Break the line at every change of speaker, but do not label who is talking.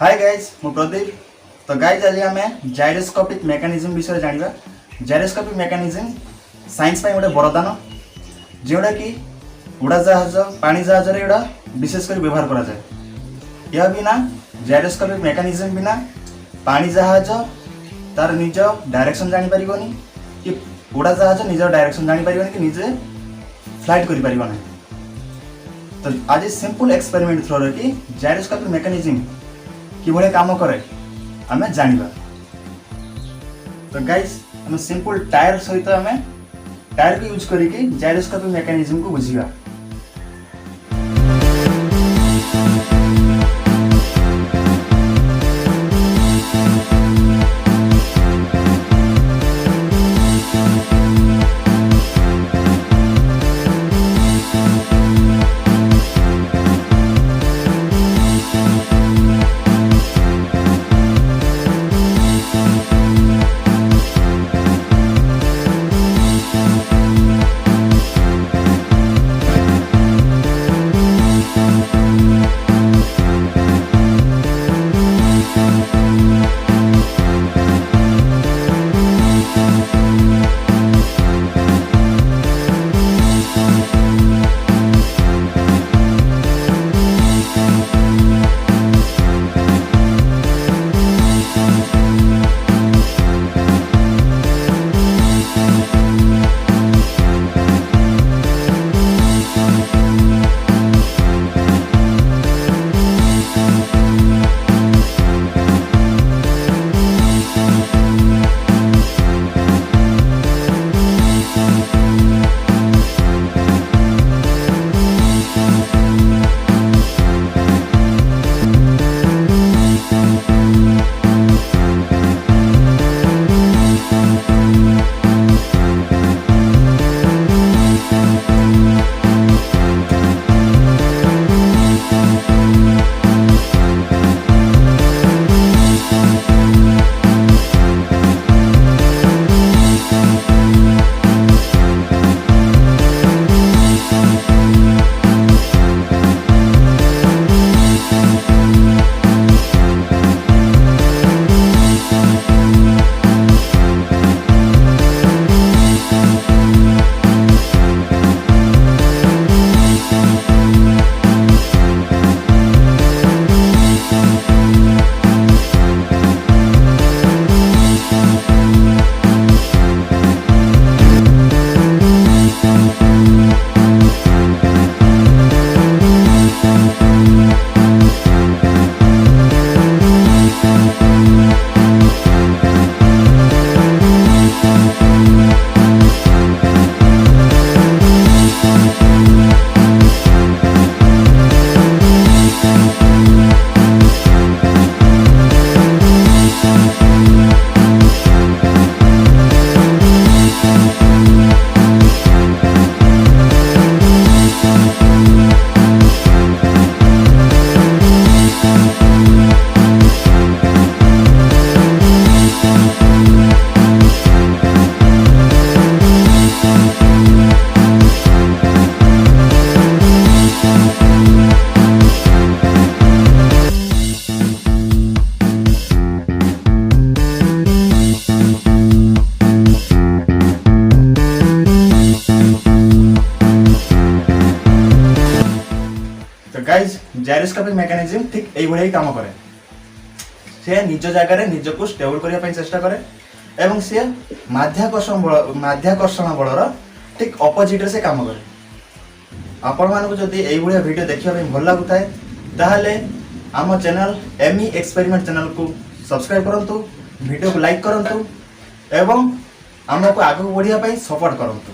Hi guys मु प्रदीप। तो guys आज आम जाइरोस्कोपिक मेकानिजम विषय जाना। जाइरोस्कोपिक मेकानिजम साइंस गोटे वरदान जोटा कि उड़ाजाहाज पानी जहाज एटा विशेषकर व्यवहार करा जाए। यह बिना जाइरोस्कोपिक मेकानिजम बिना पानी जहाज तार निज डायरेक्शन जानी पारिबनी कि उड़ाजाहाज निज डायरेक्शन जानी पारिबनी कि निजे फ्लाइट करि पारिबो नै। तो आज सिंपल एक्सपेरिमेंट थ्रो रे कि जाइरोस्कोपिक मेकानिजम किभले काम करे आमे जानिबा। तो गाइस हम सिंपल टायर सहित आमे टायर को यूज करिके जाइरोस्कोपिक मेकानिजम को बुझिबा। तो गाइज जाइरोस्कोपिक मेकानिजम ठीक एई भଳି काम करे। से निज जगह निज को स्टेबल करने चेष्टा करे एवं से माध्याकर्षण बलर ठीक अपोजिट से काम करे। आपण मानक जदि एई भଳି वीडियो देखिया भल लागुताय ताहले आम चैनल एमई एक्सपेरिमेंट चैनल को सब्सक्राइब करंतु, वीडियो को लाइक करंतु एवं आमको आगु बढ़िया सपोर्ट करंतु।